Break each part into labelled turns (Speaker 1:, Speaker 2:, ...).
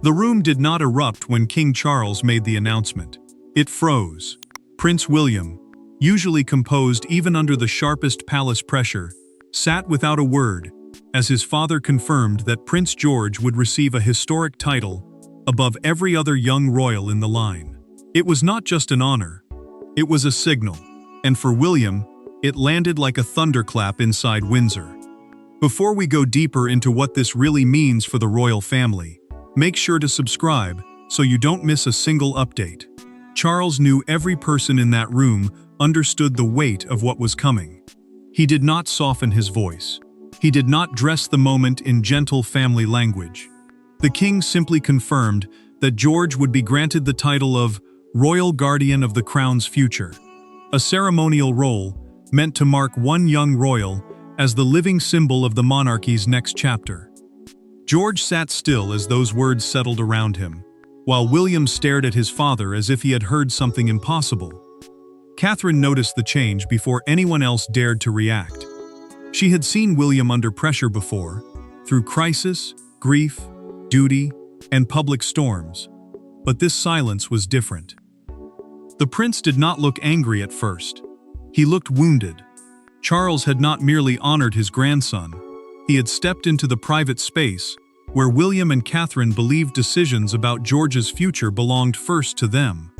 Speaker 1: The room did not erupt when King Charles made the announcement. It froze. Prince William, usually composed even under the sharpest palace pressure, sat without a word as his father confirmed that Prince George would receive a historic title above every other young royal in the line. It was not just an honor, it was a signal, and for William, it landed like a thunderclap inside Windsor. Before we go deeper into what this really means for the royal family, make sure to subscribe so you don't miss a single update. Charles knew every person in that room understood the weight of what was coming. He did not soften his voice. He did not dress the moment in gentle family language. The king simply confirmed that George would be granted the title of Royal Guardian of the Crown's future, a ceremonial role meant to mark one young royal as the living symbol of the monarchy's next chapter. George sat still as those words settled around him, while William stared at his father as if he had heard something impossible. Catherine noticed the change before anyone else dared to react. She had seen William under pressure before, through crisis, grief, duty, and public storms. But this silence was different. The prince did not look angry at first. He looked wounded. Charles had not merely honored his grandson, he had stepped into the private space where William and Catherine believed decisions about George's future belonged first to them.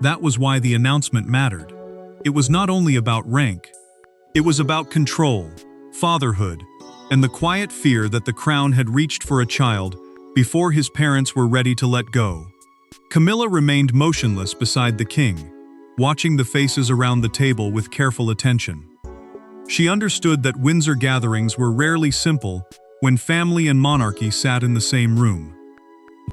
Speaker 1: That was why the announcement mattered. It was not only about rank. It was about control, fatherhood, and the quiet fear that the crown had reached for a child before his parents were ready to let go. Camilla remained motionless beside the king, watching the faces around the table with careful attention. She understood that Windsor gatherings were rarely simple when family and monarchy sat in the same room.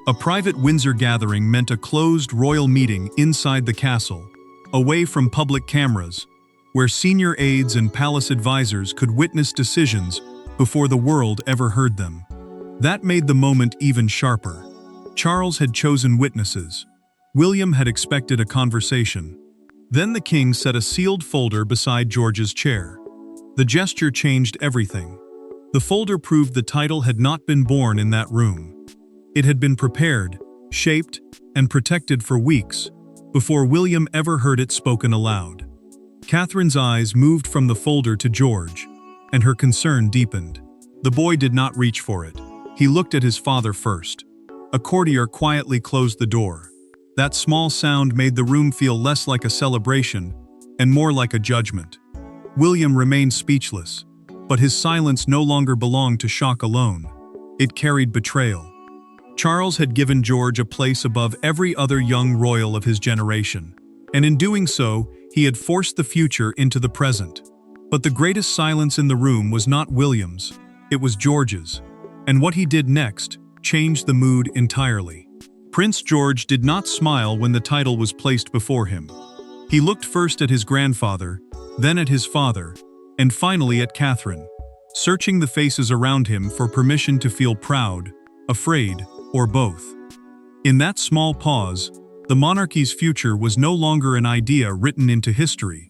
Speaker 1: A private Windsor gathering meant a closed royal meeting inside the castle, away from public cameras, where senior aides and palace advisors could witness decisions before the world ever heard them. That made the moment even sharper. Charles had chosen witnesses. William had expected a conversation. Then the king set a sealed folder beside George's chair. The gesture changed everything. The folder proved the title had not been born in that room. It had been prepared, shaped, and protected for weeks before William ever heard it spoken aloud. Catherine's eyes moved from the folder to George, and her concern deepened. The boy did not reach for it. He looked at his father first. A courtier quietly closed the door. That small sound made the room feel less like a celebration and more like a judgment. William remained speechless, but his silence no longer belonged to shock alone. It carried betrayal. Charles had given George a place above every other young royal of his generation, and in doing so, he had forced the future into the present. But the greatest silence in the room was not William's, it was George's, and what he did next changed the mood entirely. Prince George did not smile when the title was placed before him. He looked first at his grandfather, then at his father, and finally at Catherine, searching the faces around him for permission to feel proud, afraid, or both. In that small pause, the monarchy's future was no longer an idea written into history.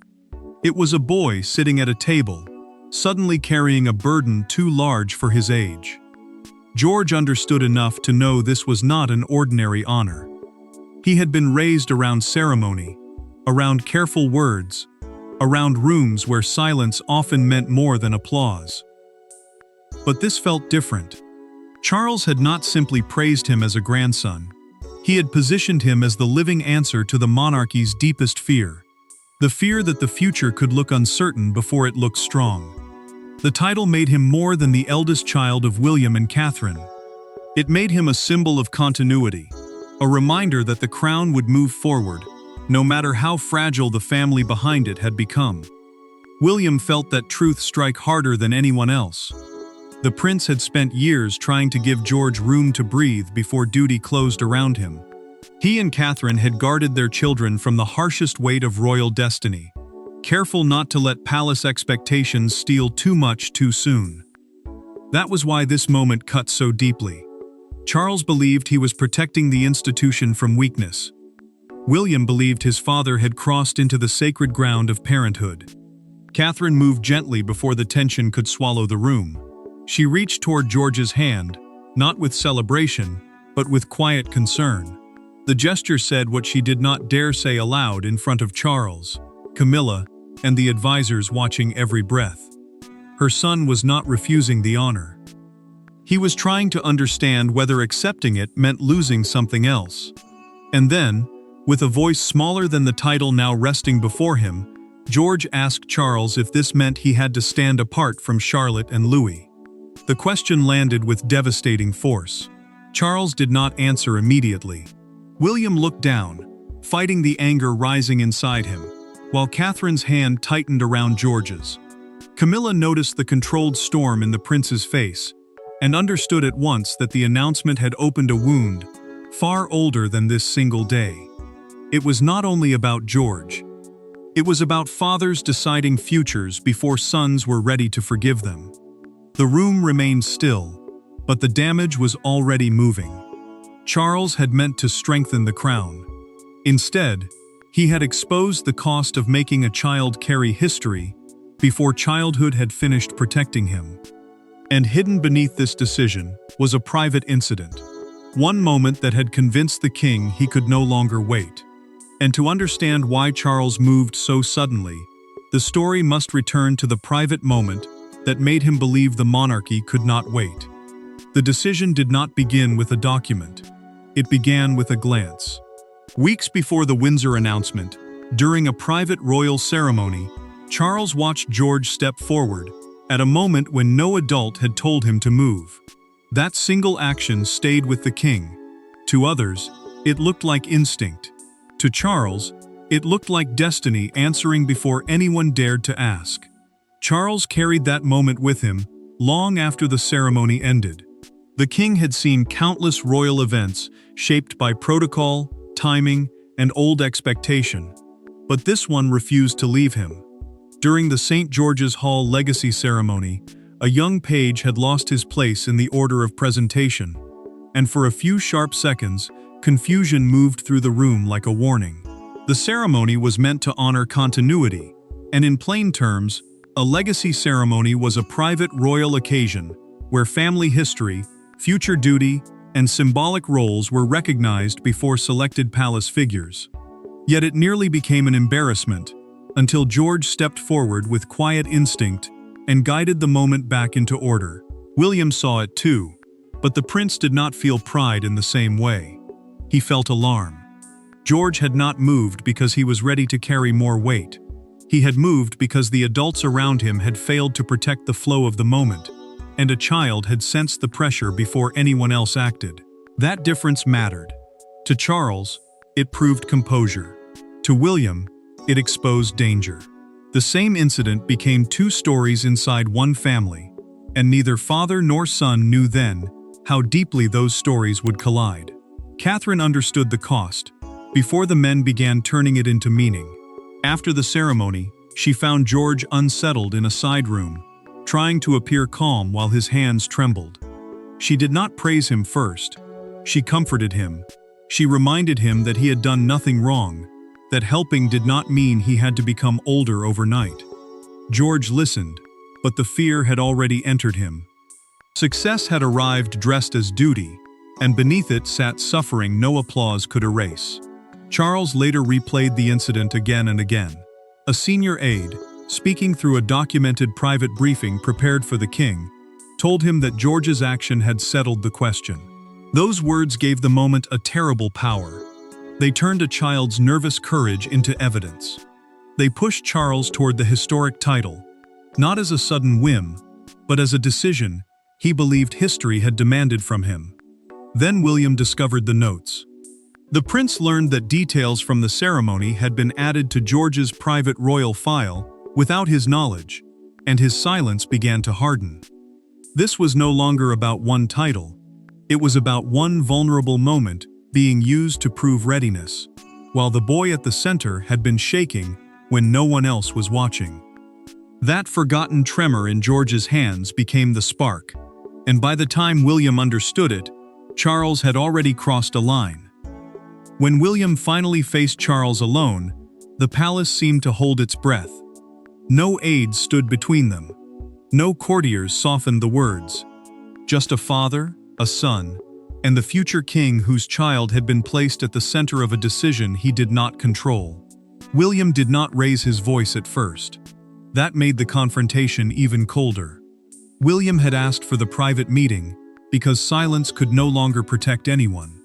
Speaker 1: It was a boy sitting at a table, suddenly carrying a burden too large for his age. George understood enough to know this was not an ordinary honor. He had been raised around ceremony, around careful words, around rooms where silence often meant more than applause. But this felt different. Charles had not simply praised him as a grandson. He had positioned him as the living answer to the monarchy's deepest fear. The fear that the future could look uncertain before it looked strong. The title made him more than the eldest child of William and Catherine. It made him a symbol of continuity, a reminder that the crown would move forward, no matter how fragile the family behind it had become. William felt that truth strike harder than anyone else. The prince had spent years trying to give George room to breathe before duty closed around him. He and Catherine had guarded their children from the harshest weight of royal destiny, careful not to let palace expectations steal too much too soon. That was why this moment cut so deeply. Charles believed he was protecting the institution from weakness. William believed his father had crossed into the sacred ground of parenthood. Catherine moved gently before the tension could swallow the room. She reached toward George's hand, not with celebration, but with quiet concern. The gesture said what she did not dare say aloud in front of Charles, Camilla, and the advisors watching every breath. Her son was not refusing the honor. He was trying to understand whether accepting it meant losing something else. And then, with a voice smaller than the title now resting before him, George asked Charles if this meant he had to stand apart from Charlotte and Louis. The question landed with devastating force. Charles did not answer immediately. William looked down, fighting the anger rising inside him, while Catherine's hand tightened around George's. Camilla noticed the controlled storm in the prince's face, and understood at once that the announcement had opened a wound, far older than this single day. It was not only about George. It was about fathers deciding futures before sons were ready to forgive them. The room remained still, but the damage was already moving. Charles had meant to strengthen the crown. Instead, he had exposed the cost of making a child carry history before childhood had finished protecting him. And hidden beneath this decision was a private incident, one moment that had convinced the king he could no longer wait. And to understand why Charles moved so suddenly, the story must return to the private moment that made him believe the monarchy could not wait. The decision did not begin with a document. It began with a glance. Weeks before the Windsor announcement, during a private royal ceremony, Charles watched George step forward, at a moment when no adult had told him to move. That single action stayed with the king. To others, it looked like instinct. To Charles, it looked like destiny answering before anyone dared to ask. Charles carried that moment with him, long after the ceremony ended. The king had seen countless royal events shaped by protocol, timing, and old expectation. But this one refused to leave him. During the St. George's Hall legacy ceremony, a young page had lost his place in the order of presentation, and for a few sharp seconds, confusion moved through the room like a warning. The ceremony was meant to honor continuity, and in plain terms, a legacy ceremony was a private royal occasion where family history, future duty, and symbolic roles were recognized before selected palace figures. Yet it nearly became an embarrassment, until George stepped forward with quiet instinct and guided the moment back into order. William saw it too, but the prince did not feel pride in the same way. He felt alarm. George had not moved because he was ready to carry more weight. He had moved because the adults around him had failed to protect the flow of the moment, and a child had sensed the pressure before anyone else acted. That difference mattered. To Charles, it proved composure. To William, it exposed danger. The same incident became two stories inside one family, and neither father nor son knew then how deeply those stories would collide. Catherine understood the cost, before the men began turning it into meaning. After the ceremony, she found George unsettled in a side room, trying to appear calm while his hands trembled. She did not praise him first. She comforted him. She reminded him that he had done nothing wrong, that helping did not mean he had to become older overnight. George listened, but the fear had already entered him. Success had arrived dressed as duty, and beneath it sat suffering no applause could erase. Charles later replayed the incident again and again. A senior aide, speaking through a documented private briefing prepared for the king, told him that George's action had settled the question. Those words gave the moment a terrible power. They turned a child's nervous courage into evidence. They pushed Charles toward the historic title, not as a sudden whim, but as a decision he believed history had demanded from him. Then William discovered the notes. The prince learned that details from the ceremony had been added to George's private royal file without his knowledge, and his silence began to harden. This was no longer about one title. It was about one vulnerable moment being used to prove readiness, while the boy at the center had been shaking when no one else was watching. That forgotten tremor in George's hands became the spark, and by the time William understood it, Charles had already crossed a line. When William finally faced Charles alone, the palace seemed to hold its breath. No aides stood between them. No courtiers softened the words. Just a father, a son, and the future king whose child had been placed at the center of a decision he did not control. William did not raise his voice at first. That made the confrontation even colder. William had asked for the private meeting because silence could no longer protect anyone.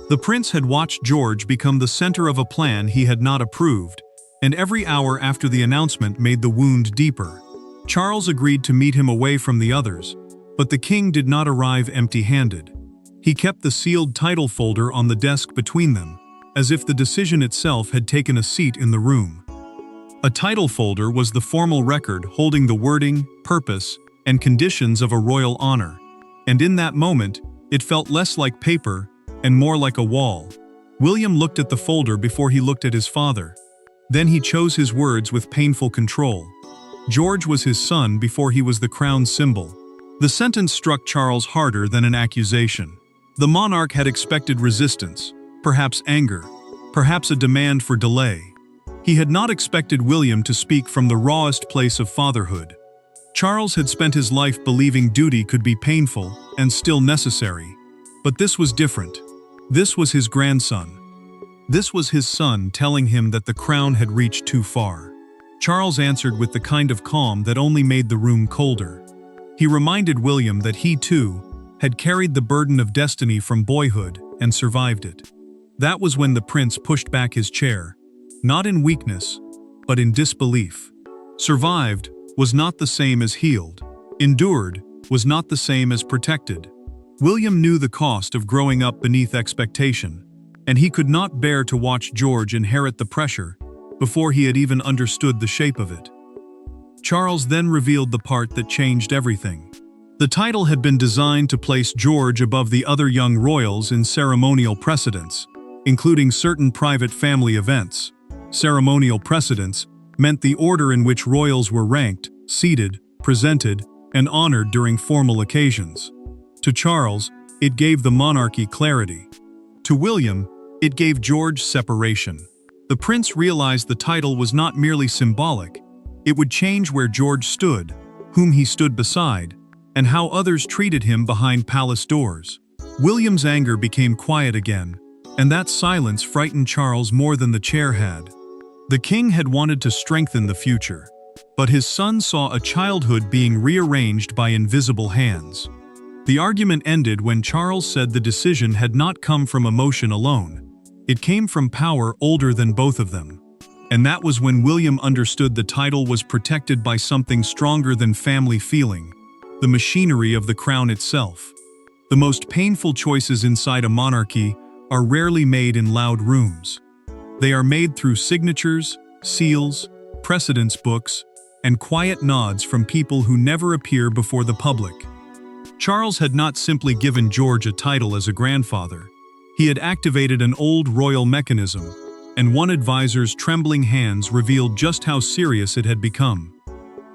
Speaker 1: The prince had watched George become the center of a plan he had not approved, and every hour after the announcement made the wound deeper. Charles agreed to meet him away from the others, but the king did not arrive empty-handed. He kept the sealed title folder on the desk between them, as if the decision itself had taken a seat in the room. A title folder was the formal record holding the wording, purpose, and conditions of a royal honor, and in that moment, it felt less like paper and more like a wall. William looked at the folder before he looked at his father. Then he chose his words with painful control. George was his son before he was the crown symbol. The sentence struck Charles harder than an accusation. The monarch had expected resistance, perhaps anger, perhaps a demand for delay. He had not expected William to speak from the rawest place of fatherhood. Charles had spent his life believing duty could be painful and still necessary. But this was different. This was his grandson. This was his son telling him that the crown had reached too far. Charles answered with the kind of calm that only made the room colder. He reminded William that he, too, had carried the burden of destiny from boyhood and survived it. That was when the prince pushed back his chair, not in weakness, but in disbelief. Survived was not the same as healed. Endured was not the same as protected. William knew the cost of growing up beneath expectation, and he could not bear to watch George inherit the pressure before he had even understood the shape of it. Charles then revealed the part that changed everything. The title had been designed to place George above the other young royals in ceremonial precedence, including certain private family events. Ceremonial precedence meant the order in which royals were ranked, seated, presented, and honored during formal occasions. To Charles, it gave the monarchy clarity. To William, it gave George separation. The prince realized the title was not merely symbolic. It would change where George stood, whom he stood beside, and how others treated him behind palace doors. William's anger became quiet again, and that silence frightened Charles more than the chair had. The king had wanted to strengthen the future, but his son saw a childhood being rearranged by invisible hands. The argument ended when Charles said the decision had not come from emotion alone. It came from power older than both of them. And that was when William understood the title was protected by something stronger than family feeling, the machinery of the crown itself. The most painful choices inside a monarchy are rarely made in loud rooms. They are made through signatures, seals, precedence books, and quiet nods from people who never appear before the public. Charles had not simply given George a title as a grandfather. He had activated an old royal mechanism, and one advisor's trembling hands revealed just how serious it had become.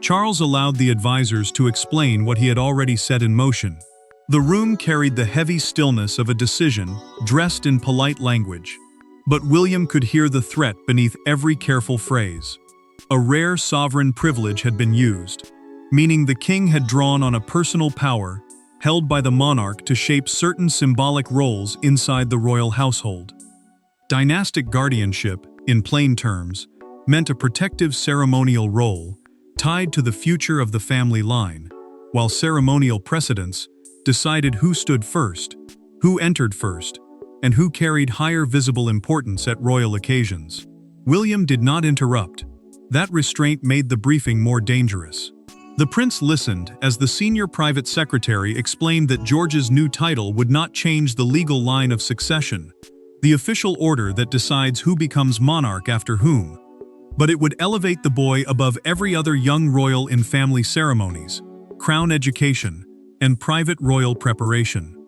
Speaker 1: Charles allowed the advisors to explain what he had already set in motion. The room carried the heavy stillness of a decision, dressed in polite language. But William could hear the threat beneath every careful phrase. A rare sovereign privilege had been used, meaning the king had drawn on a personal power held by the monarch to shape certain symbolic roles inside the royal household. Dynastic guardianship, in plain terms, meant a protective ceremonial role tied to the future of the family line, while ceremonial precedence decided who stood first, who entered first, and who carried higher visible importance at royal occasions. William did not interrupt. That restraint made the briefing more dangerous. The prince listened as the senior private secretary explained that George's new title would not change the legal line of succession, the official order that decides who becomes monarch after whom, but it would elevate the boy above every other young royal in family ceremonies, crown education, and private royal preparation.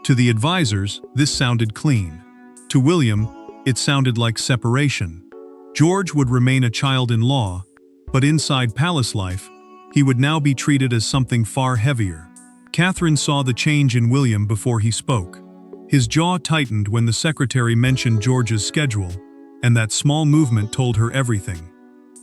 Speaker 1: To the advisors, this sounded clean. To William, it sounded like separation. George would remain a child-in-law, but inside palace life, he would now be treated as something far heavier. Catherine saw the change in William before he spoke. His jaw tightened when the secretary mentioned George's schedule, and that small movement told her everything.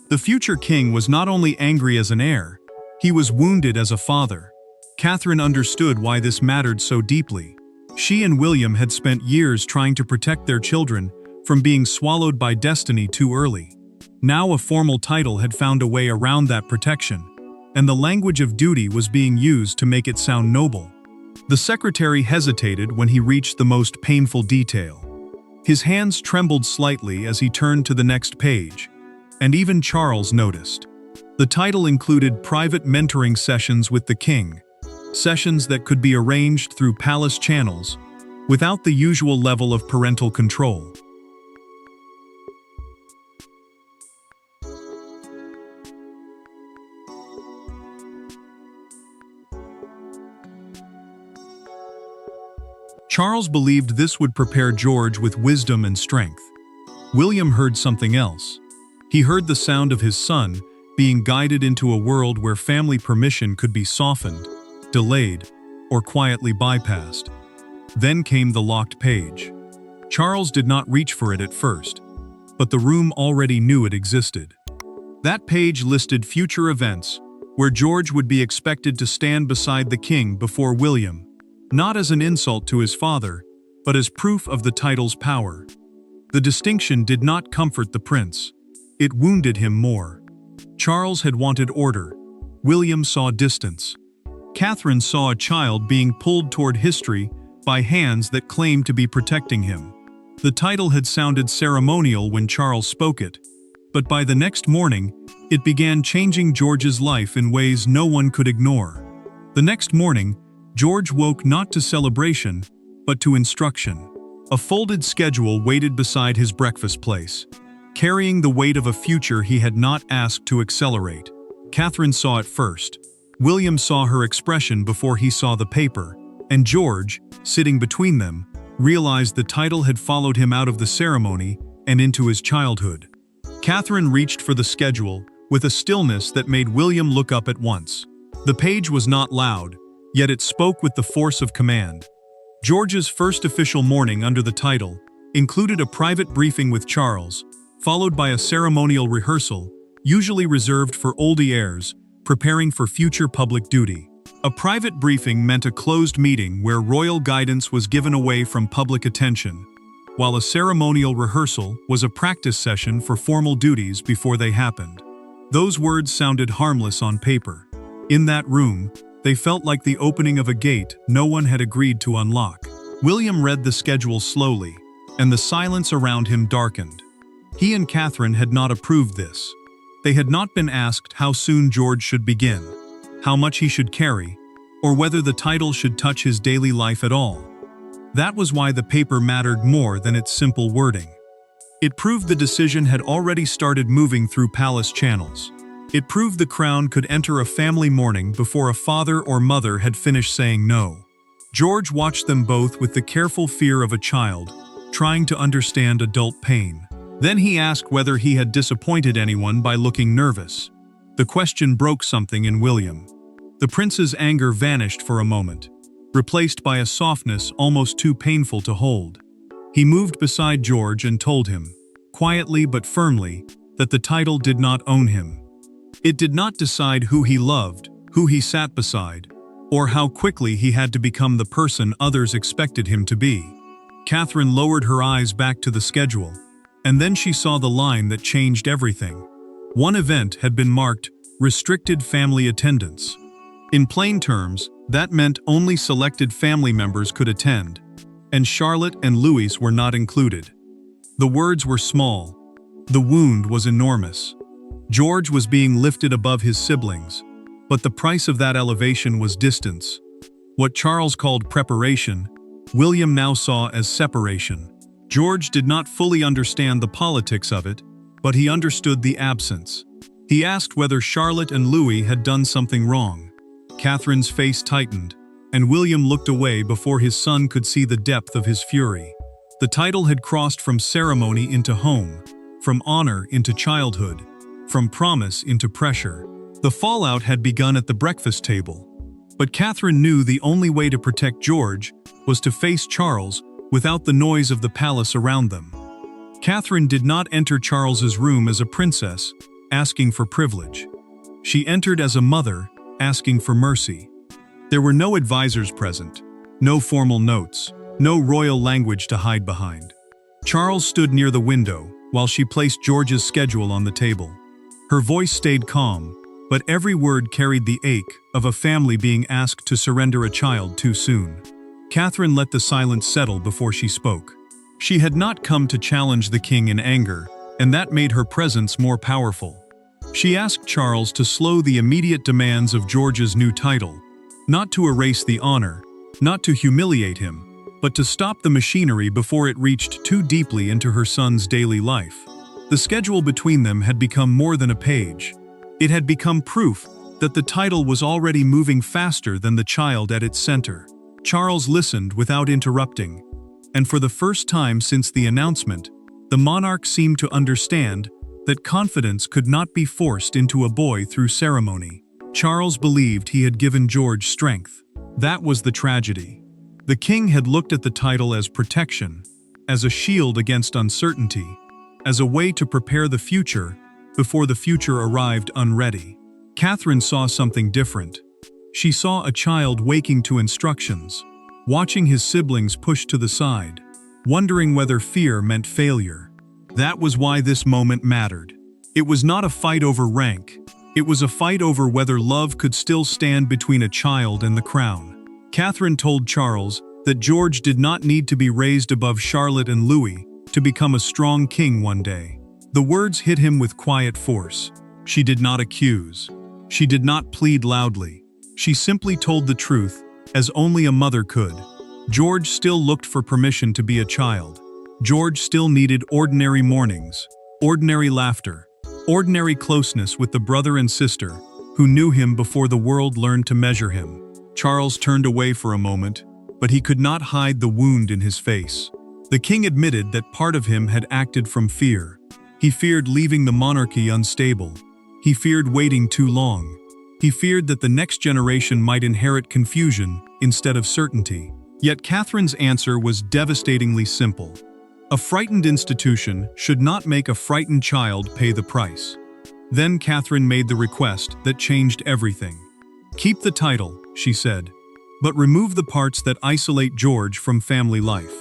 Speaker 1: The future king was not only angry as an heir, he was wounded as a father. Catherine understood why this mattered so deeply. She and William had spent years trying to protect their children from being swallowed by destiny too early. Now a formal title had found a way around that protection, and the language of duty was being used to make it sound noble. The secretary hesitated when he reached the most painful detail. His hands trembled slightly as he turned to the next page, and even Charles noticed. The title included private mentoring sessions with the king, sessions that could be arranged through palace channels, without the usual level of parental control. Charles believed this would prepare George with wisdom and strength. William heard something else. He heard the sound of his son being guided into a world where family permission could be softened, delayed, or quietly bypassed. Then came the locked page. Charles did not reach for it at first, but the room already knew it existed. That page listed future events, where George would be expected to stand beside the king before William, not as an insult to his father, but as proof of the title's power. The distinction did not comfort the prince. It wounded him more. Charles had wanted order. William saw distance. Catherine saw a child being pulled toward history by hands that claimed to be protecting him. The title had sounded ceremonial when Charles spoke it, but by the next morning, it began changing George's life in ways no one could ignore. The next morning, George woke not to celebration, but to instruction. A folded schedule waited beside his breakfast place, carrying the weight of a future he had not asked to accelerate. Catherine saw it first. William saw her expression before he saw the paper, and George, sitting between them, realized the title had followed him out of the ceremony and into his childhood. Catherine reached for the schedule with a stillness that made William look up at once. The page was not loud, yet it spoke with the force of command. George's first official morning under the title included a private briefing with Charles, followed by a ceremonial rehearsal, usually reserved for oldie heirs, preparing for future public duty. A private briefing meant a closed meeting where royal guidance was given away from public attention, while a ceremonial rehearsal was a practice session for formal duties before they happened. Those words sounded harmless on paper. In that room, they felt like the opening of a gate no one had agreed to unlock. William read the schedule slowly, and the silence around him darkened. He and Catherine had not approved this. They had not been asked how soon George should begin, how much he should carry, or whether the title should touch his daily life at all. That was why the paper mattered more than its simple wording. It proved the decision had already started moving through palace channels. It proved the crown could enter a family mourning before a father or mother had finished saying no. George watched them both with the careful fear of a child, trying to understand adult pain. Then he asked whether he had disappointed anyone by looking nervous. The question broke something in William. The prince's anger vanished for a moment, replaced by a softness almost too painful to hold. He moved beside George and told him, quietly but firmly, that the title did not own him. It did not decide who he loved, who he sat beside, or how quickly he had to become the person others expected him to be. Catherine lowered her eyes back to the schedule, and then she saw the line that changed everything. One event had been marked restricted family attendance. In plain terms, that meant only selected family members could attend, and Charlotte and Louis were not included. The words were small. The wound was enormous. George was being lifted above his siblings, but the price of that elevation was distance. What Charles called preparation, William now saw as separation. George did not fully understand the politics of it, but he understood the absence. He asked whether Charlotte and Louis had done something wrong. Catherine's face tightened, and William looked away before his son could see the depth of his fury. The title had crossed from ceremony into home, from honor into childhood, from promise into pressure. The fallout had begun at the breakfast table, but Catherine knew the only way to protect George was to face Charles without the noise of the palace around them. Catherine did not enter Charles's room as a princess, asking for privilege. She entered as a mother, asking for mercy. There were no advisors present, no formal notes, No royal language to hide behind. Charles stood near the window while she placed George's schedule on the table. Her voice stayed calm, but every word carried the ache of a family being asked to surrender a child too soon. Catherine let the silence settle before she spoke. She had not come to challenge the king in anger, and that made her presence more powerful. She asked Charles to slow the immediate demands of George's new title, not to erase the honor, not to humiliate him, but to stop the machinery before it reached too deeply into her son's daily life. The schedule between them had become more than a page. It had become proof that the title was already moving faster than the child at its center. Charles listened without interrupting, and for the first time since the announcement, the monarch seemed to understand that confidence could not be forced into a boy through ceremony. Charles believed he had given George strength. That was the tragedy. The king had looked at the title as protection, as a shield against uncertainty, as a way to prepare the future before the future arrived unready. Catherine saw something different. She saw a child waking to instructions, watching his siblings pushed to the side, wondering whether fear meant failure. That was why this moment mattered. It was not a fight over rank. It was a fight over whether love could still stand between a child and the crown. Catherine told Charles that George did not need to be raised above Charlotte and Louis to become a strong king one day. The words hit him with quiet force. She did not accuse. She did not plead loudly. She simply told the truth, as only a mother could. George still looked for permission to be a child. George still needed ordinary mornings, ordinary laughter, ordinary closeness with the brother and sister who knew him before the world learned to measure him. Charles turned away for a moment, but he could not hide the wound in his face. The king admitted that part of him had acted from fear. He feared leaving the monarchy unstable. He feared waiting too long. He feared that the next generation might inherit confusion instead of certainty. Yet Catherine's answer was devastatingly simple. A frightened institution should not make a frightened child pay the price. Then Catherine made the request that changed everything. "Keep the title," she said, "but remove the parts that isolate George from family life.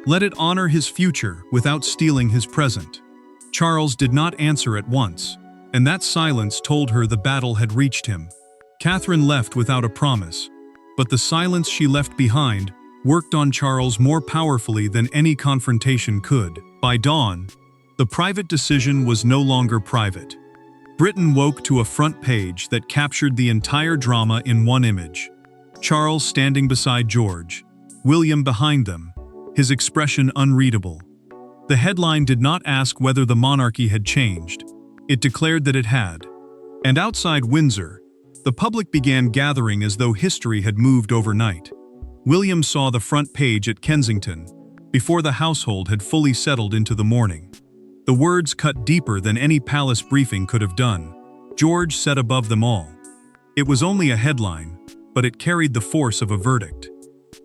Speaker 1: Let it honor his future without stealing his present." Charles did not answer at once, and that silence told her the battle had reached him. Catherine left without a promise, but the silence she left behind worked on Charles more powerfully than any confrontation could. By dawn, the private decision was no longer private. Britain woke to a front page that captured the entire drama in one image. Charles standing beside George, William behind them, his expression unreadable. The headline did not ask whether the monarchy had changed. It declared that it had. And outside Windsor, the public began gathering as though history had moved overnight. William saw the front page at Kensington, before the household had fully settled into the morning. The words cut deeper than any palace briefing could have done. George sat above them all. It was only a headline, but it carried the force of a verdict.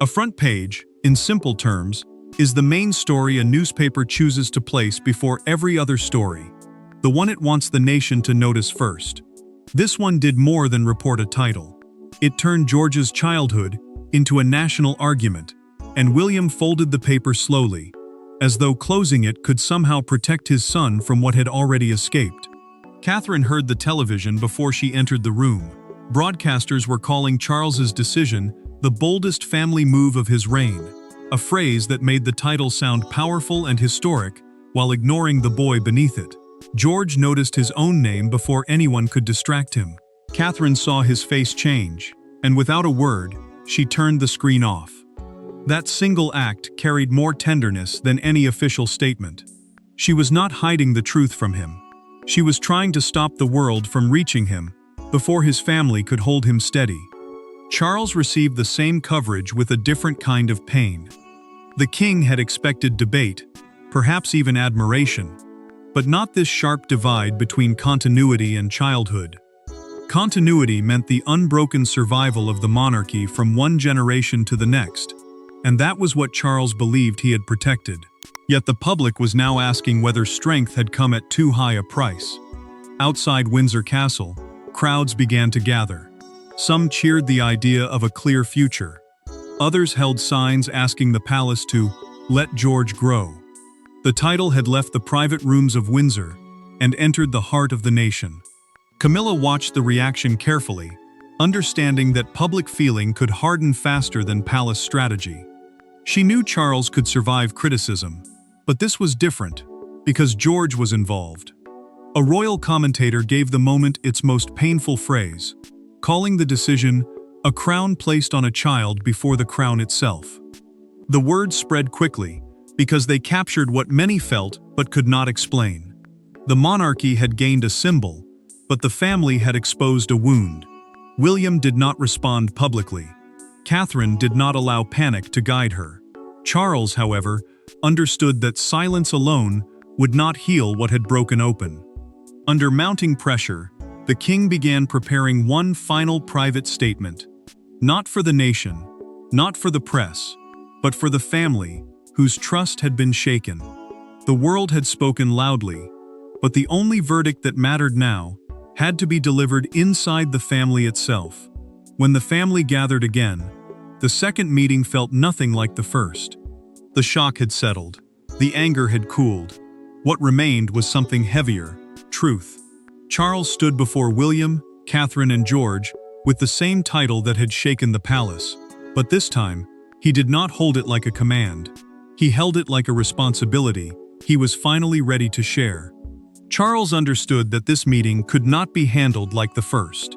Speaker 1: A front page, in simple terms, is the main story a newspaper chooses to place before every other story, the one it wants the nation to notice first. This one did more than report a title. It turned George's childhood into a national argument, and William folded the paper slowly, as though closing it could somehow protect his son from what had already escaped. Catherine heard the television before she entered the room. Broadcasters were calling Charles's decision the boldest family move of his reign, a phrase that made the title sound powerful and historic while ignoring the boy beneath it. George noticed his own name before anyone could distract him. Catherine saw his face change, and without a word, she turned the screen off. That single act carried more tenderness than any official statement. She was not hiding the truth from him. She was trying to stop the world from reaching him before his family could hold him steady. Charles received the same coverage with a different kind of pain. The king had expected debate, perhaps even admiration, but not this sharp divide between continuity and childhood. Continuity meant the unbroken survival of the monarchy from one generation to the next, and that was what Charles believed he had protected. Yet the public was now asking whether strength had come at too high a price. Outside Windsor Castle, crowds began to gather. Some cheered the idea of a clear future. Others held signs asking the palace to let George grow. The title had left the private rooms of Windsor and entered the heart of the nation. Camilla watched the reaction carefully, understanding that public feeling could harden faster than palace strategy. She knew Charles could survive criticism, but this was different, because George was involved. A royal commentator gave the moment its most painful phrase, calling the decision a crown placed on a child before the crown itself. The words spread quickly, because they captured what many felt but could not explain. The monarchy had gained a symbol, but the family had exposed a wound. William did not respond publicly. Catherine did not allow panic to guide her. Charles, however, understood that silence alone would not heal what had broken open. Under mounting pressure, the king began preparing one final private statement. Not for the nation, not for the press, but for the family, whose trust had been shaken. The world had spoken loudly, but the only verdict that mattered now had to be delivered inside the family itself. When the family gathered again, the second meeting felt nothing like the first. The shock had settled. The anger had cooled. What remained was something heavier: truth. Charles stood before William, Catherine, and George with the same title that had shaken the palace. But this time, he did not hold it like a command. He held it like a responsibility he was finally ready to share. Charles understood that this meeting could not be handled like the first.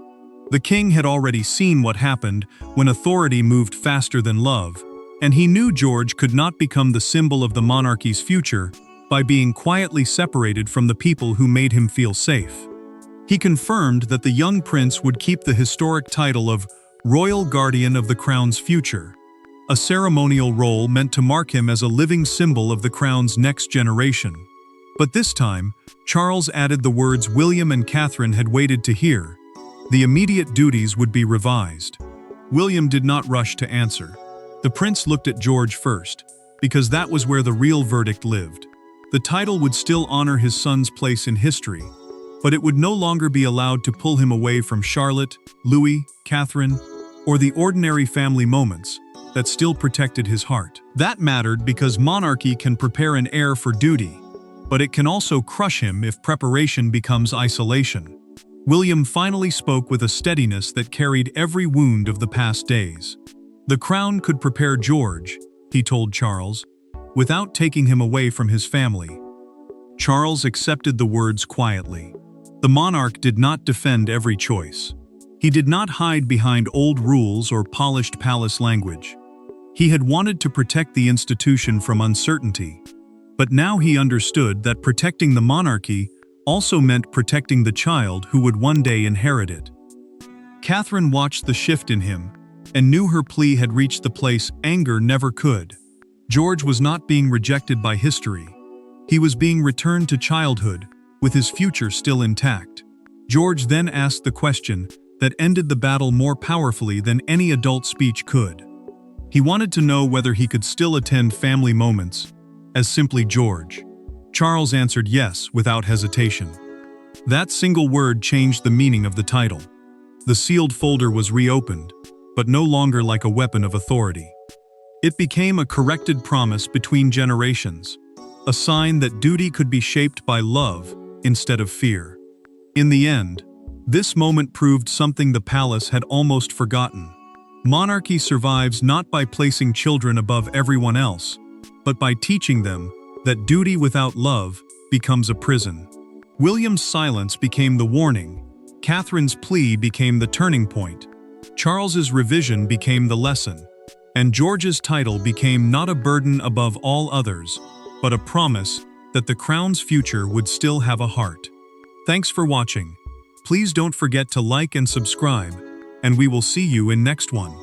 Speaker 1: The king had already seen what happened when authority moved faster than love, and he knew George could not become the symbol of the monarchy's future by being quietly separated from the people who made him feel safe. He confirmed that the young prince would keep the historic title of Royal Guardian of the Crown's future, a ceremonial role meant to mark him as a living symbol of the crown's next generation. But this time, Charles added the words William and Catherine had waited to hear. The immediate duties would be revised. William did not rush to answer. The prince looked at George first, because that was where the real verdict lived. The title would still honor his son's place in history, but it would no longer be allowed to pull him away from Charlotte, Louis, Catherine, or the ordinary family moments that still protected his heart. That mattered because monarchy can prepare an heir for duty, but it can also crush him if preparation becomes isolation. William finally spoke with a steadiness that carried every wound of the past days. The crown could prepare George, he told Charles, without taking him away from his family. Charles accepted the words quietly. The monarch did not defend every choice. He did not hide behind old rules or polished palace language. He had wanted to protect the institution from uncertainty, but now he understood that protecting the monarchy also meant protecting the child who would one day inherit it. Catherine watched the shift in him and knew her plea had reached the place anger never could. George was not being rejected by history. He was being returned to childhood, with his future still intact. George then asked the question that ended the battle more powerfully than any adult speech could. He wanted to know whether he could still attend family moments as simply George. Charles answered yes without hesitation. That single word changed the meaning of the title. The sealed folder was reopened, but no longer like a weapon of authority. It became a corrected promise between generations, a sign that duty could be shaped by love instead of fear. In the end, this moment proved something the palace had almost forgotten. Monarchy survives not by placing children above everyone else, but by teaching them that duty without love becomes a prison. William's silence became the warning. Catherine's plea became the turning point. Charles's revision became the lesson. And George's title became not a burden above all others, but a promise that the crown's future would still have a heart. Thanks for watching. Please don't forget to like and subscribe, and we will see you in next one.